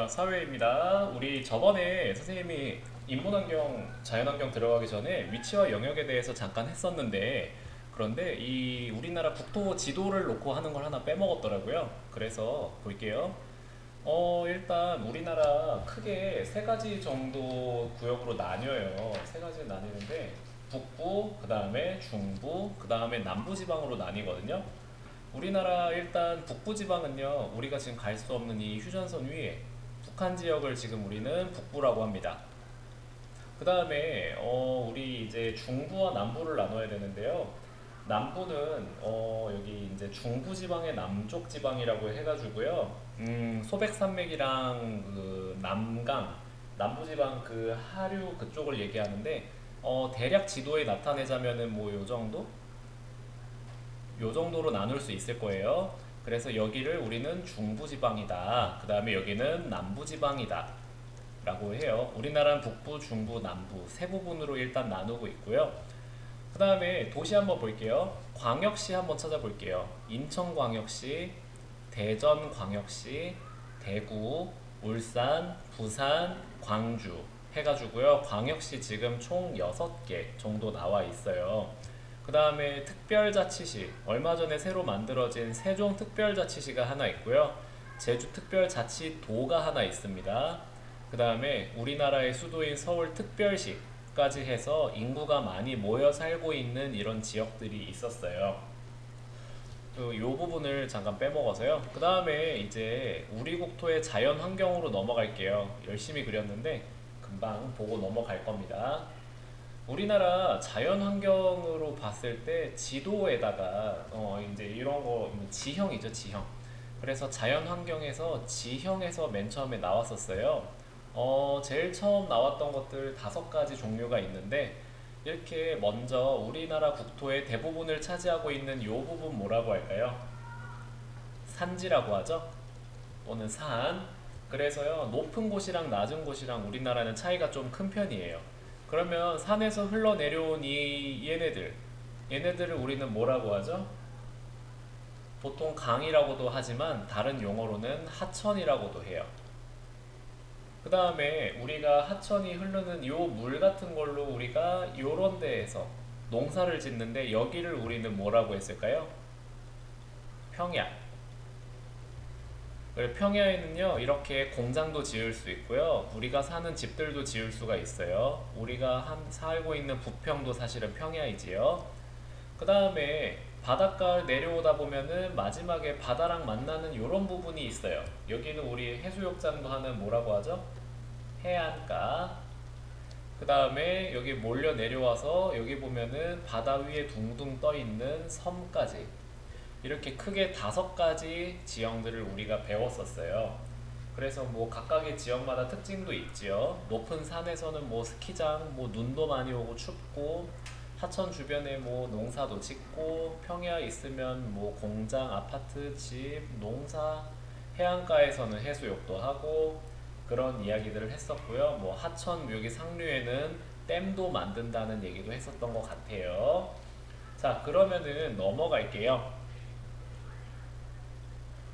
사회입니다. 우리 저번에 선생님이 인문환경, 자연환경 들어가기 전에 위치와 영역에 대해서 잠깐 했었는데, 그런데 이 우리나라 국토 지도를 놓고 하는 걸 하나 빼먹었더라고요. 그래서 볼게요. 일단 우리나라 크게 세 가지 정도 구역으로 나뉘어요. 세 가지 나뉘는데 북부, 그 다음에 중부, 그 다음에 남부지방으로 나뉘거든요. 우리나라 일단 북부지방은요, 우리가 지금 갈 수 없는 이 휴전선 위에 북한 지역을 지금 우리는 북부라고 합니다. 그 다음에 우리 이제 중부와 남부를 나눠야 되는데요. 남부는 여기 이제 중부지방의 남쪽 지방이라고 해가지고요. 소백산맥이랑 그 남강, 남부지방 그 하류 그쪽을 얘기하는데 대략 지도에 나타내자면은 뭐 요 정도? 요 정도로 나눌 수 있을 거예요. 그래서 여기를 우리는 중부지방이다. 그 다음에 여기는 남부지방이다. 라고 해요. 우리나라는 북부, 중부, 남부 세 부분으로 일단 나누고 있고요. 그 다음에 도시 한번 볼게요. 광역시 한번 찾아볼게요. 인천광역시, 대전광역시, 대구, 울산, 부산, 광주 해가지고요. 광역시 지금 총 6개 정도 나와 있어요. 그 다음에 특별자치시, 얼마 전에 새로 만들어진 세종특별자치시가 하나 있고요. 제주특별자치도가 하나 있습니다. 그 다음에 우리나라의 수도인 서울특별시까지 해서 인구가 많이 모여 살고 있는 이런 지역들이 있었어요. 이 부분을 잠깐 빼먹어서요. 그 다음에 이제 우리 국토의 자연 환경으로 넘어갈게요. 열심히 그렸는데 금방 보고 넘어갈 겁니다. 우리나라 자연 환경으로 봤을 때 지도에다가 이제 이런 거 지형이죠, 지형. 그래서 자연 환경에서 지형에서 맨 처음에 나왔었어요. 제일 처음 나왔던 것들 5가지 종류가 있는데 이렇게 먼저 우리나라 국토의 대부분을 차지하고 있는 이 부분 뭐라고 할까요? 산지라고 하죠? 또는 산. 그래서요, 높은 곳이랑 낮은 곳이랑 우리나라는 차이가 좀 큰 편이에요. 그러면 산에서 흘러내려온 이 얘네들을 우리는 뭐라고 하죠? 보통 강이라고도 하지만 다른 용어로는 하천이라고도 해요. 그 다음에 우리가 하천이 흐르는 요 물 같은 걸로 우리가 요런 데에서 농사를 짓는데 여기를 우리는 뭐라고 했을까요? 평야. 그리고 평야에는요, 이렇게 공장도 지을 수 있고요. 우리가 사는 집들도 지을 수가 있어요. 우리가 살고 있는 부평도 사실은 평야이지요. 그 다음에 바닷가를 내려오다 보면은 마지막에 바다랑 만나는 이런 부분이 있어요. 여기는 우리 해수욕장도 하는 뭐라고 하죠? 해안가. 그 다음에 여기 몰려 내려와서 여기 보면은 바다 위에 둥둥 떠 있는 섬까지, 이렇게 크게 5가지 지형들을 우리가 배웠었어요. 그래서 뭐 각각의 지역마다 특징도 있지요. 높은 산에서는 뭐 스키장, 뭐 눈도 많이 오고 춥고, 하천 주변에 뭐 농사도 짓고, 평야 있으면 뭐 공장, 아파트, 집, 농사, 해안가에서는 해수욕도 하고, 그런 이야기들을 했었고요. 뭐 하천 여기 상류에는 댐도 만든다는 얘기도 했었던 것 같아요. 자, 그러면은 넘어갈게요.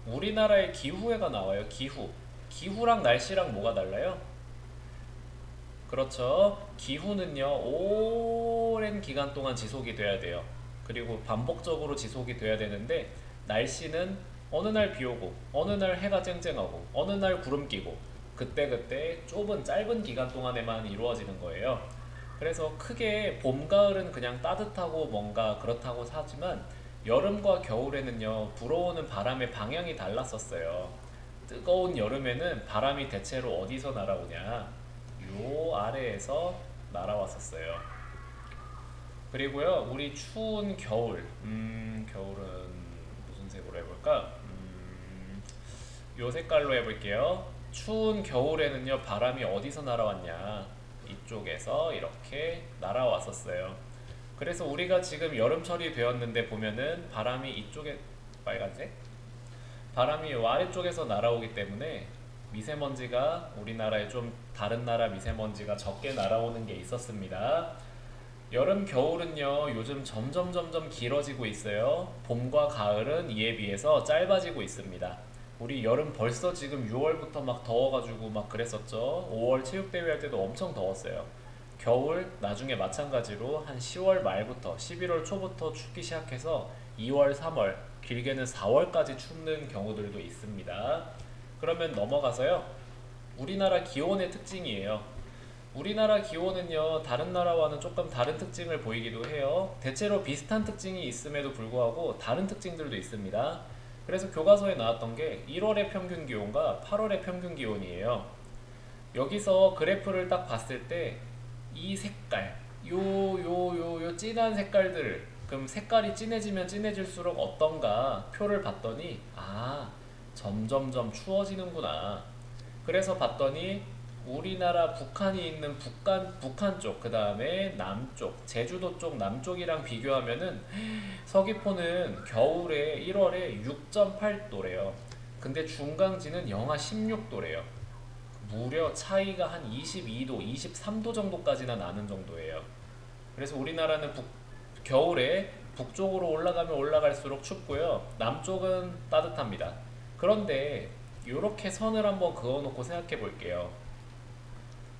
우리나라의 기후회가 나와요. 기후랑 날씨랑 뭐가 달라요? 그렇죠. 기후는요, 오랜 기간 동안 지속이 돼야 돼요. 그리고 반복적으로 지속이 돼야 되는데, 날씨는 어느 날 비 오고, 어느 날 해가 쨍쨍하고, 어느 날 구름 끼고, 그때그때 좁은 짧은 기간 동안에만 이루어지는 거예요. 그래서 크게 봄, 가을은 그냥 따뜻하고 뭔가 그렇다고 하지만 여름과 겨울에는요, 불어오는 바람의 방향이 달랐었어요. 뜨거운 여름에는 바람이 대체로 어디서 날아오냐? 요 아래에서 날아왔었어요. 그리고요, 우리 추운 겨울, 겨울은 무슨 색으로 해볼까? 요 색깔로 해볼게요. 추운 겨울에는요, 바람이 어디서 날아왔냐? 이쪽에서 이렇게 날아왔었어요. 그래서 우리가 지금 여름철이 되었는데 보면은 바람이 이쪽에, 빨간색? 바람이 요 아래쪽에서 날아오기 때문에 미세먼지가 우리나라에 좀 다른 나라 미세먼지가 적게 날아오는 게 있었습니다. 여름, 겨울은요, 요즘 점점 길어지고 있어요. 봄과 가을은 이에 비해서 짧아지고 있습니다. 우리 여름 벌써 지금 6월부터 막 더워가지고 막 그랬었죠. 5월 체육대회 할 때도 엄청 더웠어요. 겨울 나중에 마찬가지로 한 10월 말부터 11월 초부터 춥기 시작해서 2월, 3월, 길게는 4월까지 춥는 경우들도 있습니다. 그러면 넘어가서요. 우리나라 기온의 특징이에요. 우리나라 기온은요, 다른 나라와는 조금 다른 특징을 보이기도 해요. 대체로 비슷한 특징이 있음에도 불구하고 다른 특징들도 있습니다. 그래서 교과서에 나왔던 게 1월의 평균 기온과 8월의 평균 기온이에요. 여기서 그래프를 딱 봤을 때 이 색깔, 요 진한 색깔들, 그럼 색깔이 진해지면 진해질수록 어떤가 표를 봤더니 아, 점점점 추워지는구나. 그래서 봤더니 우리나라 북한이 있는 북한 쪽, 그 다음에 남쪽, 제주도 쪽 남쪽이랑 비교하면은 서귀포는 겨울에 1월에 6.8도래요. 근데 중강지는 영하 16도래요. 무려 차이가 한 22도, 23도 정도까지나 나는 정도예요. 그래서 우리나라는 겨울에 북쪽으로 올라가면 올라갈수록 춥고요. 남쪽은 따뜻합니다. 그런데 이렇게 선을 한번 그어놓고 생각해 볼게요.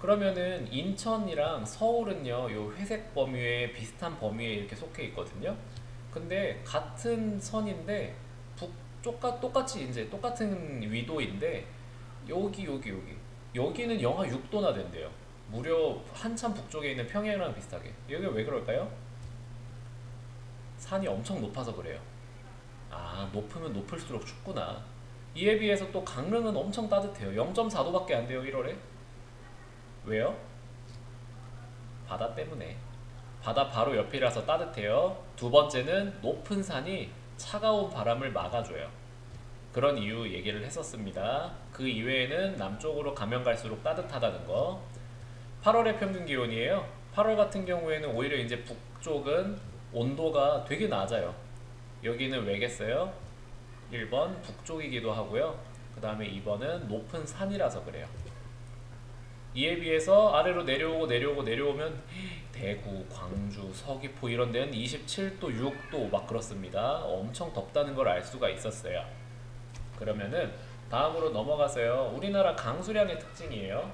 그러면은 인천이랑 서울은요, 요 회색 범위에 비슷한 범위에 이렇게 속해 있거든요. 근데 같은 선인데 똑같이 이제 똑같은 위도인데 여기는 영하 6도나 된대요. 무려 한참 북쪽에 있는 평양이랑 비슷하게. 여기가 왜 그럴까요? 산이 엄청 높아서 그래요. 아, 높으면 높을수록 춥구나. 이에 비해서 또 강릉은 엄청 따뜻해요. 0.4도밖에 안 돼요, 1월에. 왜요? 바다 때문에. 바다 바로 옆이라서 따뜻해요. 두 번째는 높은 산이 차가운 바람을 막아줘요. 그런 이유 얘기를 했었습니다. 그 이외에는 남쪽으로 가면 갈수록 따뜻하다는 거. 8월의 평균 기온이에요. 8월 같은 경우에는 오히려 이제 북쪽은 온도가 되게 낮아요. 여기는 왜겠어요? 1번 북쪽이기도 하고요. 그 다음에 2번은 높은 산이라서 그래요. 이에 비해서 아래로 내려오면 대구, 광주, 서귀포 이런 데는 27도, 6도 막 그렇습니다. 엄청 덥다는 걸 알 수가 있었어요. 그러면은 다음으로 넘어가서요. 우리나라 강수량의 특징이에요.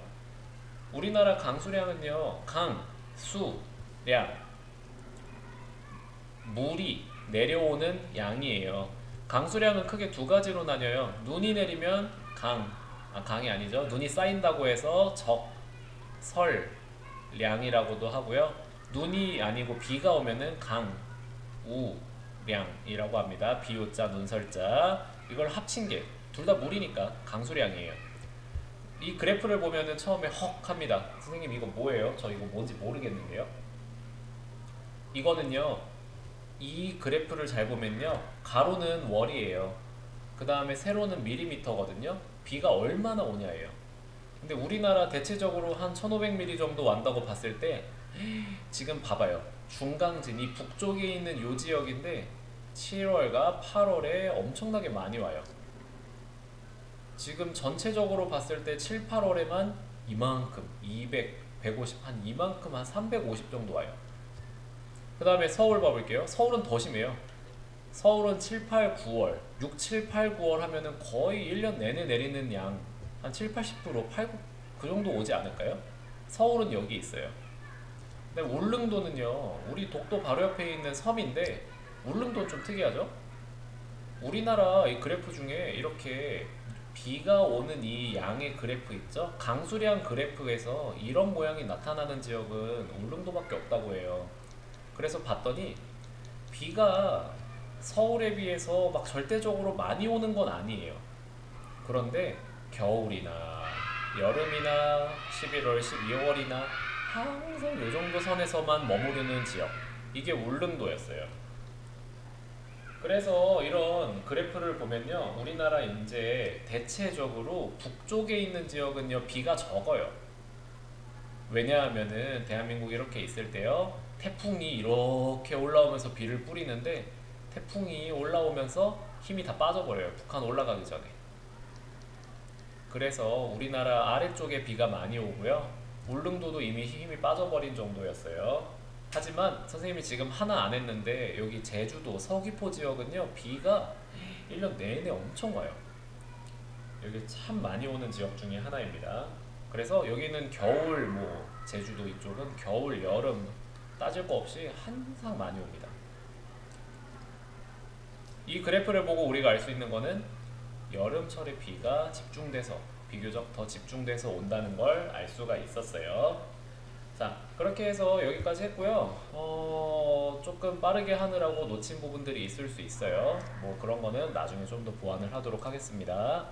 우리나라 강수량은요, 강, 수, 량, 물이 내려오는 양이에요. 강수량은 크게 두 가지로 나뉘어요. 눈이 내리면 강이 아니죠. 눈이 쌓인다고 해서 설량이라고도 하고요. 눈이 아니고 비가 오면은 강우량이라고 합니다. 비오자 눈설자. 이걸 합친 게 둘 다 물이니까 강수량이에요. 이 그래프를 보면은 처음에 헉 합니다. 선생님 이거 뭐예요? 저 이거 뭔지 모르겠는데요. 이거는요, 이 그래프를 잘 보면요, 가로는 월이에요. 그 다음에 세로는 밀리미터거든요. 비가 얼마나 오냐예요. 근데 우리나라 대체적으로 한 1500mm 정도 완다고 봤을 때 지금 봐봐요. 중강진 이 북쪽에 있는 요 지역인데 7월과 8월에 엄청나게 많이 와요. 지금 전체적으로 봤을 때 7, 8월에만 이만큼 200, 150, 한 이만큼 한 350 정도 와요. 그 다음에 서울 봐볼게요. 서울은 더 심해요. 서울은 7, 8, 9월 6, 7, 8, 9월 하면은 거의 1년 내내 내리는 양 한 7, 80% 8, 9, 그 정도 오지 않을까요? 서울은 여기 있어요. 근데 울릉도는요, 우리 독도 바로 옆에 있는 섬인데 울릉도는 좀 특이하죠? 우리나라 이 그래프 중에 이렇게 비가 오는 이 양의 그래프 있죠? 강수량 그래프에서 이런 모양이 나타나는 지역은 울릉도밖에 없다고 해요. 그래서 봤더니 비가 서울에 비해서 막 절대적으로 많이 오는 건 아니에요. 그런데 겨울이나 여름이나 11월, 12월이나 항상 이 정도 선에서만 머무르는 지역, 이게 울릉도였어요. 그래서 이런 그래프를 보면요, 우리나라 이제 대체적으로 북쪽에 있는 지역은요, 비가 적어요. 왜냐하면은 대한민국이 이렇게 있을 때요, 태풍이 이렇게 올라오면서 비를 뿌리는데 태풍이 올라오면서 힘이 다 빠져버려요. 북한 올라가기 전에. 그래서 우리나라 아래쪽에 비가 많이 오고요. 울릉도도 이미 힘이 빠져버린 정도였어요. 하지만 선생님이 지금 하나 안 했는데 여기 제주도 서귀포 지역은요, 비가 1년 내내 엄청 와요. 여기 참 많이 오는 지역 중에 하나입니다. 그래서 여기는 겨울, 뭐 제주도 이쪽은 겨울, 여름 따질 거 없이 항상 많이 옵니다. 이 그래프를 보고 우리가 알 수 있는 거는 여름철에 비가 집중돼서 비교적 더 집중돼서 온다는 걸 알 수가 있었어요. 자, 그렇게 해서 여기까지 했고요. 조금 빠르게 하느라고 놓친 부분들이 있을 수 있어요. 뭐 그런 거는 나중에 좀 더 보완을 하도록 하겠습니다.